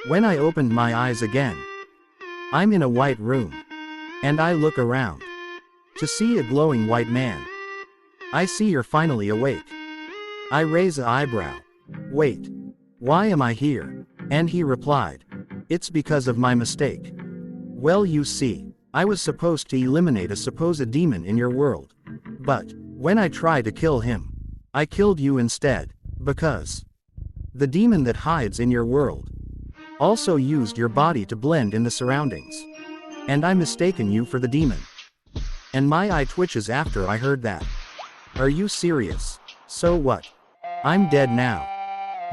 When I opened my eyes again, I'm in a white room. And I look around to see a glowing white man. I see you're finally awake. I raise an eyebrow. Wait. Why am I here? And he replied, it's because of my mistake. Well, you see, I was supposed to eliminate a supposed demon in your world. But when I tried to kill him, I killed you instead, because the demon that hides in your world also used your body to blend in the surroundings. And I mistaken you for the demon. And my eye twitches after I heard that. Are you serious? So what? I'm dead now.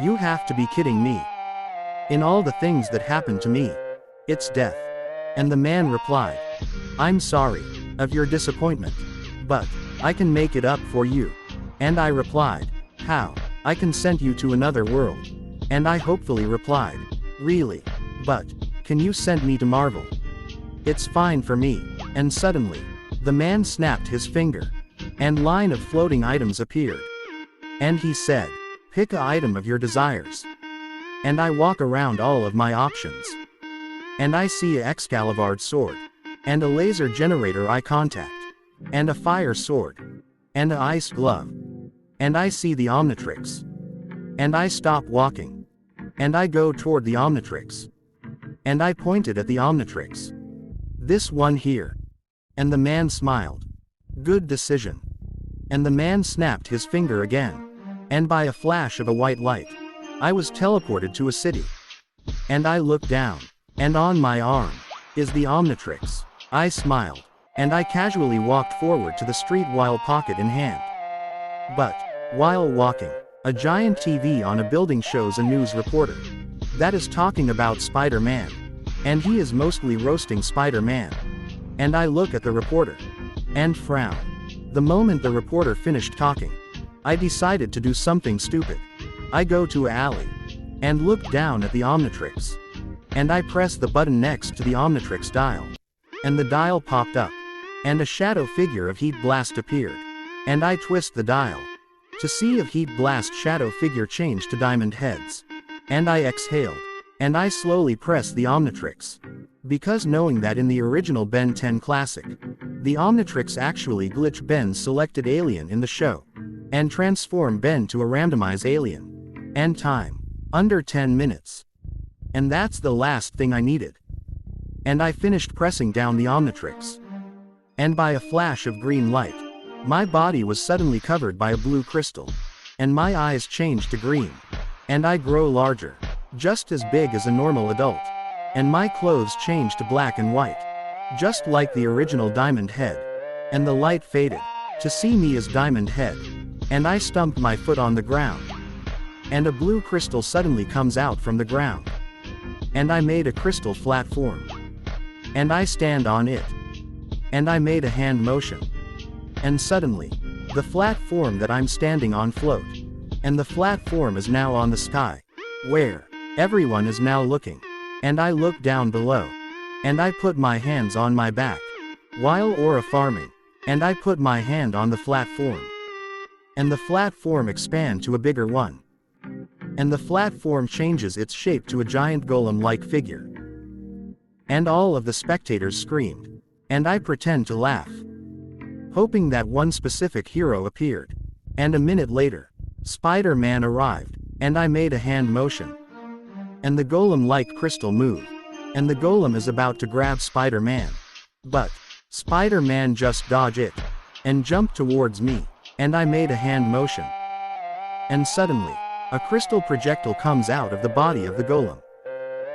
You have to be kidding me. In all the things that happened to me, it's death. And the man replied, I'm sorry of your disappointment, but I can make it up for you. And I replied, how? I can send you to another world. And I hopefully replied, really? But can you send me to Marvel? It's fine for me. And suddenly, the man snapped his finger, and line of floating items appeared. And he said, pick a item of your desires. And I walk around all of my options. And I see a Excalibur sword, and a laser generator eye contact, and a fire sword, and a ice glove. And I see the omnitrix. And I stop walking. And I go toward the omnitrix. And I pointed at the omnitrix. This one here. And the man smiled. Good decision. And the man snapped his finger again. And by a flash of a white light, I was teleported to a city. And I looked down. And on my arm is the omnitrix. I smiled. And I casually walked forward to the street while pocket in hand. But while walking, a giant TV on a building shows a news reporter that is talking about Spider-Man. And he is mostly roasting Spider-Man. And I look at the reporter and frown. The moment the reporter finished talking, I decided to do something stupid. I go to an alley and look down at the omnitrix. And I press the button next to the omnitrix dial. And the dial popped up. And a shadow figure of Heat Blast appeared. And I twist the dial to see if Heat Blast shadow figure changed to diamond heads. And I exhaled. And I slowly press the omnitrix. Because knowing that in the original Ben 10 classic, the omnitrix actually glitch Ben's selected alien in the show, and transform Ben to a randomized alien. And time, under 10 minutes. And that's the last thing I needed. And I finished pressing down the omnitrix. And by a flash of green light, my body was suddenly covered by a blue crystal. And my eyes changed to green. And I grow larger, just as big as a normal adult. And my clothes changed to black and white, just like the original Diamond Head. And the light faded to see me as Diamond Head. And I stumped my foot on the ground. And a blue crystal suddenly comes out from the ground. And I made a crystal flat form. And I stand on it. And I made a hand motion. And suddenly, the flat form that I'm standing on float. And the flat form is now on the sky, where everyone is now looking. And I look down below. And I put my hands on my back, while aura farming. And I put my hand on the flat form. And the flat form expands to a bigger one. And the flat form changes its shape to a giant golem-like figure. And all of the spectators screamed. And I pretend to laugh, hoping that one specific hero appeared. And a minute later, Spider-Man arrived. And I made a hand motion. And the golem-like crystal moved. And the golem is about to grab Spider-Man. But Spider-Man just dodged it and jumped towards me. And I made a hand motion. And suddenly, a crystal projectile comes out of the body of the golem.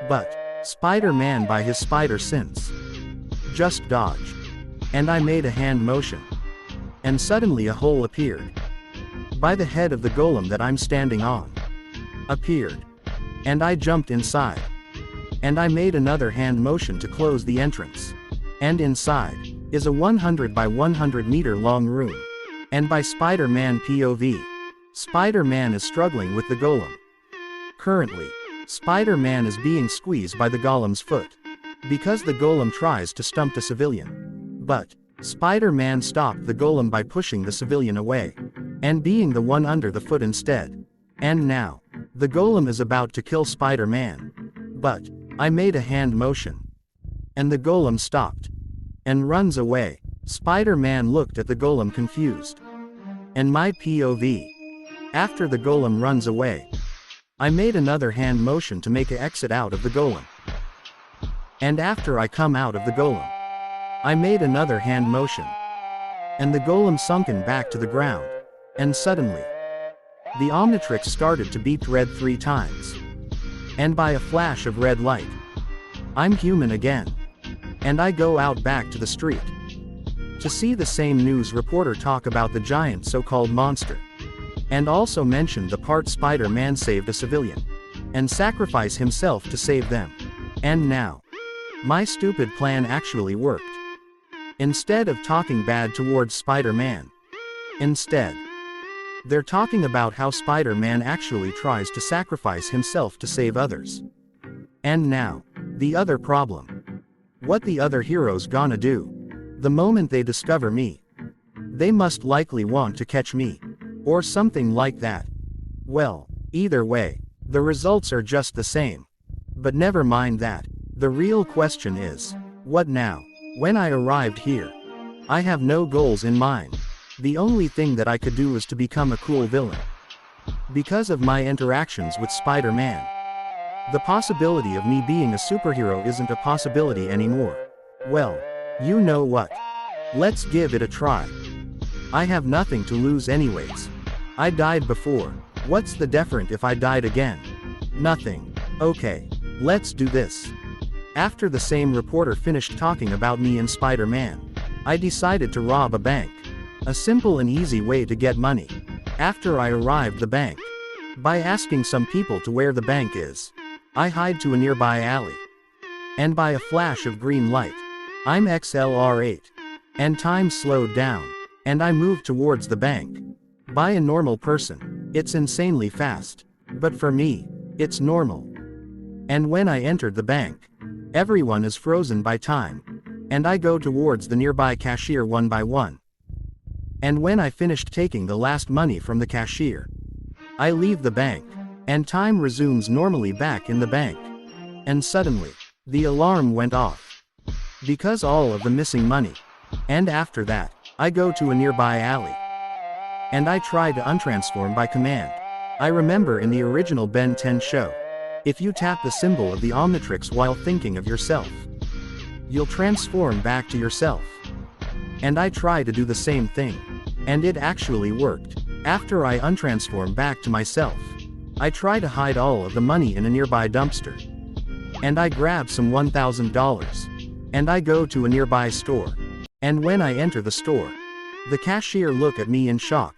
But Spider-Man, by his spider sense, just dodged. And I made a hand motion. And suddenly a hole appeared by the head of the golem that I'm standing on. Appeared. And I jumped inside. And I made another hand motion to close the entrance. And inside is a 100 by 100 meter long room. And by Spider-Man POV, Spider-Man is struggling with the golem. Currently, Spider-Man is being squeezed by the golem's foot. because the golem tries to stump the civilian. But Spider-Man stopped the golem by pushing the civilian away, and being the one under the foot instead. And now, the golem is about to kill Spider-Man. But I made a hand motion, and the golem stopped and runs away. Spider-Man looked at the golem confused. And my POV. After the golem runs away, I made another hand motion to make an exit out of the golem. And after I come out of the golem, I made another hand motion, and the golem sunken back to the ground. And suddenly, the omnitrix started to beep red 3 times. And by a flash of red light, I'm human again. And I go out back to the street to see the same news reporter talk about the giant so-called monster, and also mention the part Spider-Man saved a civilian and sacrifice himself to save them. And now, my stupid plan actually worked. Instead of talking bad towards Spider-Man, instead, they're talking about how Spider-Man actually tries to sacrifice himself to save others. And now, the other problem. What the other heroes gonna do? The moment they discover me, they must likely want to catch me, or something like that. Well, either way, the results are just the same. But never mind that. The real question is, what now? When I arrived here, I have no goals in mind. The only thing that I could do is to become a cool villain. Because of my interactions with Spider-Man, the possibility of me being a superhero isn't a possibility anymore. Well, you know what? Let's give it a try. I have nothing to lose anyways. I died before. What's the difference if I died again? Nothing. Okay, let's do this. After the same reporter finished talking about me and Spider-Man, I decided to rob a bank. A simple and easy way to get money. After I arrived the bank, by asking some people to where the bank is, I hide to a nearby alley. And by a flash of green light, I'm XLR8. And time slowed down, and I moved towards the bank. By a normal person, it's insanely fast. But for me, it's normal. And when I entered the bank, everyone is frozen by time. And I go towards the nearby cashier one by one. And when I finished taking the last money from the cashier, I leave the bank, and time resumes normally back in the bank. And suddenly, the alarm went off, because all of the missing money. And after that, I go to a nearby alley, and I try to untransform by command. I remember in the original Ben 10 show, if you tap the symbol of the omnitrix while thinking of yourself, you'll transform back to yourself. And I try to do the same thing. And it actually worked. After I untransform back to myself, I try to hide all of the money in a nearby dumpster. And I grab some $1,000. And I go to a nearby store. And when I enter the store, the cashier look at me in shock.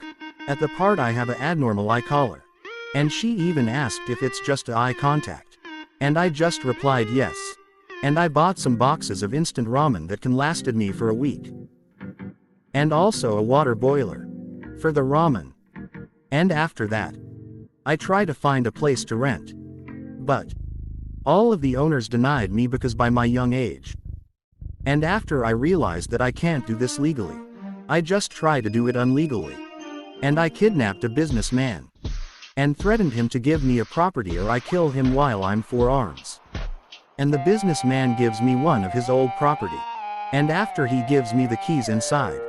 At the part I have an abnormal eye color. And she even asked if it's just eye contact. And I just replied yes. And I bought some boxes of instant ramen that can lasted me for a week. And also a water boiler for the ramen. And after that, I try to find a place to rent. But all of the owners denied me because by my young age. And after I realized that I can't do this legally, I just try to do it unlegally. And I kidnapped a businessman and threatened him to give me a property or I kill him while I'm 4 arms. And the businessman gives me one of his old property. And after he gives me the keys inside,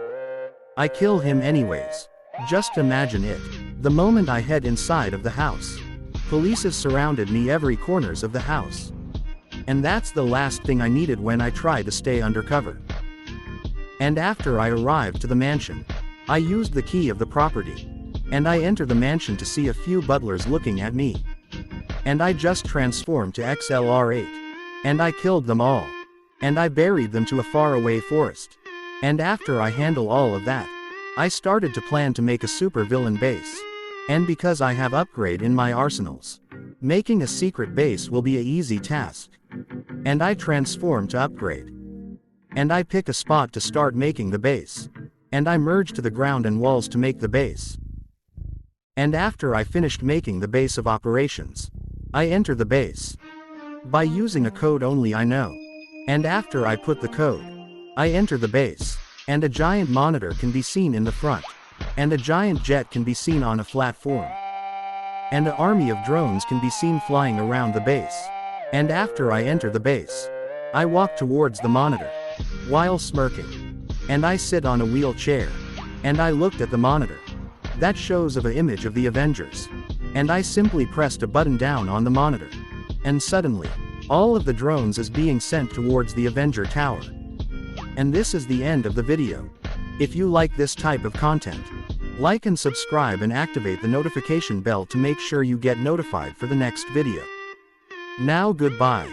I kill him anyways. Just imagine it. The moment I head inside of the house, police has surrounded me every corners of the house. And that's the last thing I needed when I tried to stay undercover. And after I arrived to the mansion, I used the key of the property. And I enter the mansion to see a few butlers looking at me. And I just transformed to XLR8. And I killed them all. And I buried them to a faraway forest. And after I handle all of that, I started to plan to make a super villain base. And because I have upgrade in my arsenals, making a secret base will be an easy task. And I transform to upgrade. And I pick a spot to start making the base. And I merge to the ground and walls to make the base. And after I finished making the base of operations, I enter the base by using a code only I know. And after I put the code, I enter the base, and a giant monitor can be seen in the front, and a giant jet can be seen on a platform, and an army of drones can be seen flying around the base. And after I enter the base, I walk towards the monitor, while smirking, and I sit on a wheelchair, and I looked at the monitor. That shows of an image of the Avengers. And I simply pressed a button down on the monitor. And suddenly, all of the drones is being sent towards the Avenger Tower. And this is the end of the video. If you like this type of content, like and subscribe and activate the notification bell to make sure you get notified for the next video. Now goodbye.